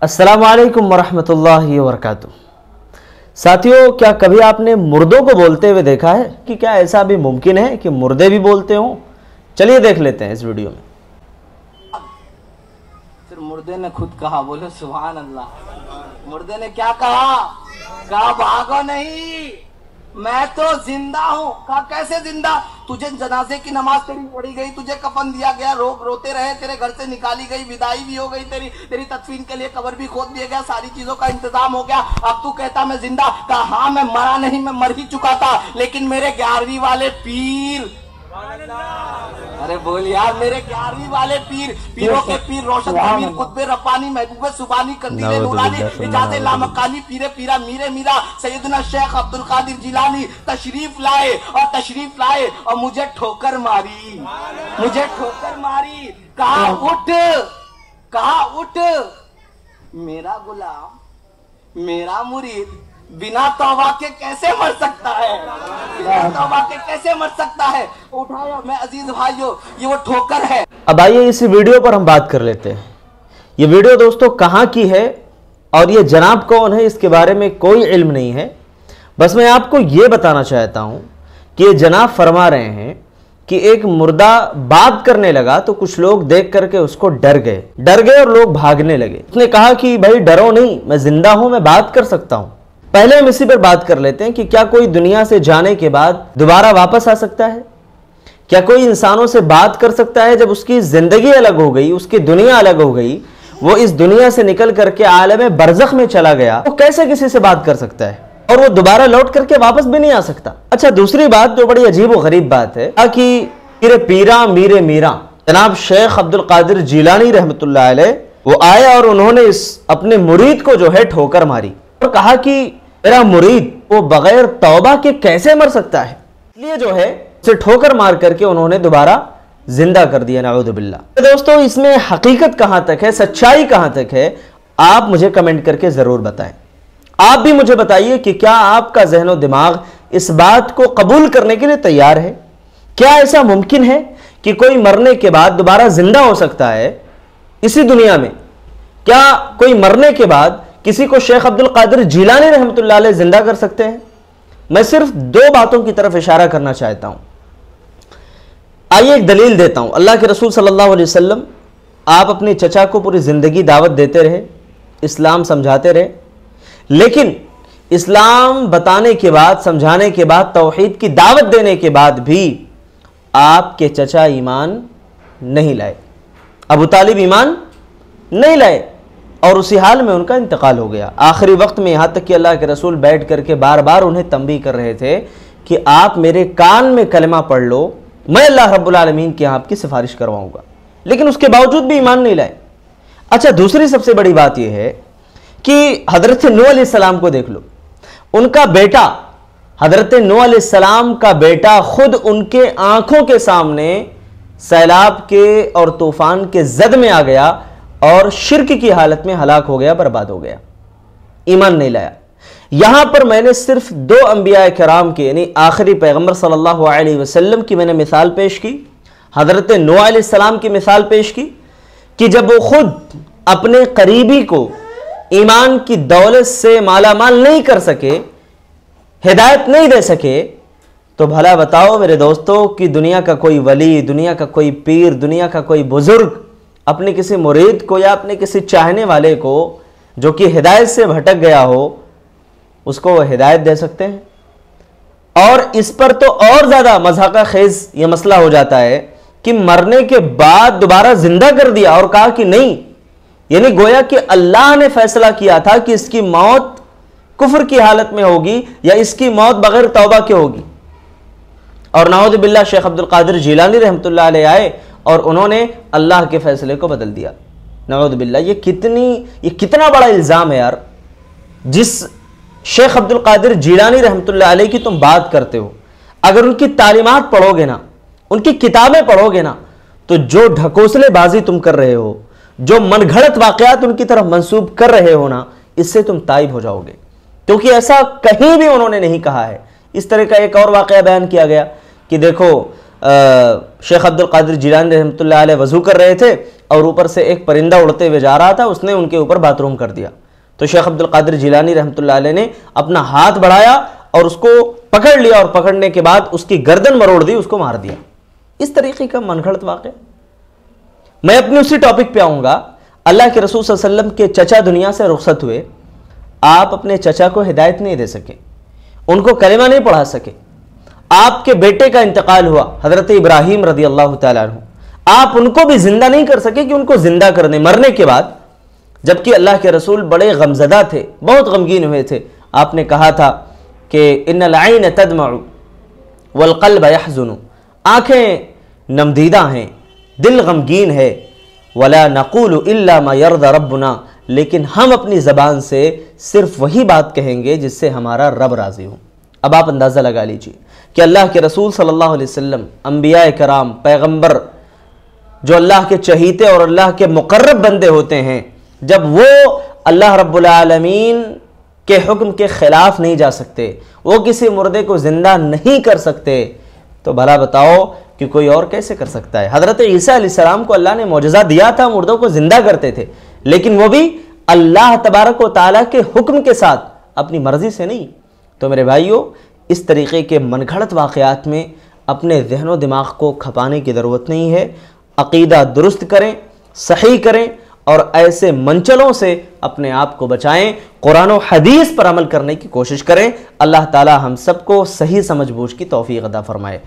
अस्सलामुअलैकुम वरहमतुल्लाहि वबरकातुहू। साथियों, क्या कभी आपने मुर्दों को बोलते हुए देखा है कि क्या ऐसा भी मुमकिन है कि मुर्दे भी बोलते हों? चलिए देख लेते हैं इस वीडियो में। फिर मुर्दे ने खुद कहा, बोले सुभान अल्लाह। मुर्दे ने क्या कहा भागो नहीं, मैं तो जिंदा हूँ। कहा कैसे जिंदा? तुझे जनाजे की नमाज तेरी पढ़ी गई, तुझे कफन दिया गया, रोते रहे, तेरे घर से निकाली गई, विदाई भी हो गई, तेरी तदफीन के लिए कब्र भी खोद दिया गया, सारी चीजों का इंतजाम हो गया। अब तू कहता मैं जिंदा। कहा हाँ, मैं मरा नहीं, मैं मर ही चुका था, लेकिन मेरे 11वीं वाले पीर, अरे बोल यार, मेरे 11वीं वाले पीरों के पीर, रोशन अमीर, कुतबे रब्बानी, महबूबे सुबानी, कंदीले नूरानी, इजाज़े लामकानी, पीरे पीरा, मीरे मीरा, सैयदना शेख अब्दुल कादिर जिलानी तशरीफ लाए और मुझे ठोकर मारी। कहा उठ मेरा गुलाम, मेरा मुरीद बिना तौबा के कैसे मर सकता है? उठाओ मैं अजीज भाइयों, ये वो ठोकर है। अब आइए इसी वीडियो पर हम बात कर लेते हैं। ये वीडियो दोस्तों कहाँ की है और ये जनाब कौन है, इसके बारे में कोई इल्म नहीं है। बस मैं आपको ये बताना चाहता हूँ कि ये जनाब फरमा रहे हैं कि एक मुर्दा बात करने लगा तो कुछ लोग देख करके उसको डर गए और लोग भागने लगे। उसने कहा कि भाई डरो नहीं, मैं जिंदा हूं, मैं बात कर सकता हूं। पहले हम इसी पर बात कर लेते हैं कि क्या कोई दुनिया से जाने के बाद दोबारा वापस आ सकता है? क्या कोई इंसानों से बात कर सकता है जब उसकी जिंदगी अलग हो गई, उसकी दुनिया अलग हो गई, वो इस दुनिया से निकल करके आलम बरज़ख में चला गया, वो कैसे किसी से बात कर सकता है? और वो दोबारा लौट करके वापस भी नहीं आ सकता। अच्छा, दूसरी बात जो बड़ी अजीब व गरीब बात है कि पीरे पीरा मीरे मीरा जनाब शेख अब्दुल कादिर जिलानी रहमतुल्लाह अलैह वो आए और उन्होंने इस अपने मुरीद को जो है ठोकर मारी और कहा कि मेरा मुरीद वो बगैर तौबा के कैसे मर सकता है, इसलिए जो है उसे ठोकर मार करके उन्होंने दोबारा जिंदा कर दिया। नाऊज़ु बिल्लाह। दोस्तों, इसमें हकीकत कहां तक है, सच्चाई कहां तक है, आप मुझे कमेंट करके जरूर बताएं। आप भी मुझे बताइए कि क्या आपका ज़हन दिमाग इस बात को कबूल करने के लिए तैयार है? क्या ऐसा मुमकिन है कि कोई मरने के बाद दोबारा जिंदा हो सकता है इसी दुनिया में? क्या कोई मरने के बाद किसी को शेख अब्दुल कादिर जिलानी रहमतुल्लाह अलैह जिंदा कर सकते हैं? मैं सिर्फ दो बातों की तरफ इशारा करना चाहता हूं। आइए एक दलील देता हूं। अल्लाह के रसूल सल्लल्लाहु अलैहि वसल्लम आप अपने चचा को पूरी जिंदगी दावत देते रहे, इस्लाम समझाते रहे, लेकिन इस्लाम बताने के बाद, समझाने के बाद, तौहीद की दावत देने के बाद भी आपके चचा ईमान नहीं लाए, अबू तालिब ईमान नहीं लाए और उसी हाल में उनका इंतकाल हो गया। आखिरी वक्त में यहां तक कि अल्लाह के रसूल बैठ करके बार बार उन्हें तंबीह कर रहे थे कि आप मेरे कान में कलमा पढ़ लो, मैं अल्लाह रब्बुल आलमीन के यहां आपकी सिफारिश करवाऊंगा, लेकिन उसके बावजूद भी ईमान नहीं लाए। अच्छा, दूसरी सबसे बड़ी बात यह है कि हजरत नूह अलैहिस्सलाम को देख लो। उनका बेटा हजरत नूह अलैहिस्सलाम का बेटा खुद उनके आंखों के सामने सैलाब के और तूफान के जद में आ गया और शिर्क की हालत में हलाक हो गया, बर्बाद हो गया, ईमान नहीं लाया। यहां पर मैंने सिर्फ दो अंबिया किराम के यानी आखिरी पैगंबर सल्लल्लाहु अलैहि वसल्लम की मैंने मिसाल पेश की, हजरत नूह अलैहिस्सलाम की मिसाल पेश की कि जब वो खुद अपने करीबी को ईमान की दौलत से मालामाल नहीं कर सके, हिदायत नहीं दे सके, तो भला बताओ मेरे दोस्तों कि दुनिया का कोई वली, दुनिया का कोई पीर, दुनिया का कोई बुजुर्ग अपने किसी मुरीद को या अपने किसी चाहने वाले को जो कि हिदायत से भटक गया हो, उसको वो हिदायत दे सकते हैं? और इस पर तो और ज्यादा मज़ाक़ खेज ये मसला हो जाता है कि मरने के बाद दोबारा जिंदा कर दिया और कहा कि नहीं, यानी गोया कि अल्लाह ने फैसला किया था कि इसकी मौत कुफ्र की हालत में होगी या इसकी मौत बगैर तौबा के होगी। और नाऊज़ु बिल्लाह शेख अब्दुल कादिर जिलानी रहमतुल्लाह अलैह आए और उन्होंने अल्लाह के फैसले को बदल दिया। नाऊज़ु बिल्लाह, ये कितना बड़ा इल्ज़ाम है यार। जिस शेख अब्दुल कादिर जिलानी रहमतुल्लाह अलैह की तुम बात करते हो, अगर उनकी तालीमात पढ़ोगे ना, उनकी किताबें पढ़ोगे ना, तो जो ढकोसलेबाजी तुम कर रहे हो, जो मनगढ़ंत वाकयात उनकी तरफ मंसूब कर रहे हो ना, इससे तुम ताइब हो जाओगे, क्योंकि ऐसा कहीं भी उन्होंने नहीं कहा है। इस तरह का एक और वाकया बयान किया गया कि देखो شیخ عبد القادر جیلانی رحمۃ اللہ علیہ وضو کر رہے تھے اور اوپر سے ایک پرندہ اڑتے ہوئے جا رہا تھا، اس نے ان کے اوپر باتھ روم کر دیا، تو شیخ عبد القادر جیلانی رحمۃ اللہ علیہ نے اپنا ہاتھ بڑھایا اور اس کو پکڑ لیا، اور پکڑنے کے بعد اس کی گردن مروڑ دی، اس کو مار دیا۔ اس طریقے کا من گھڑت واقعہ۔ میں اپنے اسی ٹاپک پہ آؤں گا۔ اللہ کے رسول صلی اللہ علیہ وسلم کے چچا دنیا سے رخصت ہوئے، آپ اپنے چچا کو ہدایت نہیں دے سکے، ان کو کلمہ نہیں پڑھا سکے۔ آپ کے بیٹے کا انتقال ہوا، حضرت ابراہیم رضی اللہ تعالیٰ عنہ، آپ ان کو بھی زندہ نہیں کر سکے کہ ان کو زندہ کرنے مرنے کے بعد، جبکہ اللہ کے رسول بڑے غمزدہ تھے، بہت غمگین ہوئے تھے۔ آپ نے کہا تھا کہ ان العین تدمع والقلب يحزن، آنکھیں نمدیدہ ہیں، دل غمگین ہے، ولا نقول الا ما يرضى ربنا، لیکن ہم اپنی زبان سے صرف وہی بات کہیں گے جس سے ہمارا رب راضی ہو۔ اب آپ اندازہ لگا لیجئے کہ اللہ کے رسول صلی اللہ علیہ وسلم، انبیاء کرام، پیغمبر جو اللہ کے چہیتے اور اللہ کے مقرب بندے ہوتے ہیں، جب وہ اللہ رب العالمین کے حکم کے خلاف نہیں جا سکتے، وہ کسی مردے کو زندہ نہیں کر سکتے، تو بھلا بتاؤ کہ کوئی اور کیسے کر سکتا ہے؟ حضرت عیسیٰ علیہ السلام کو اللہ نے معجزہ دیا تھا، مردوں کو زندہ کرتے تھے، لیکن وہ بھی اللہ تبارک و تعالیٰ کے حکم کے ساتھ، اپنی مرضی سے نہیں۔ تو میرے بھائیوں، اس طریقے کے من گھڑت واقعات میں اپنے ذہن و دماغ کو کھپانے کی ضرورت نہیں ہے۔ عقیدہ درست کریں، صحیح کریں، اور ایسے منچلوں سے اپنے آپ کو بچائیں، قرآن و حدیث پر عمل کرنے کی کوشش کریں۔ اللہ تعالی ہم سب کو صحیح سمجھ بوجھ کی توفیق عطا فرمائے۔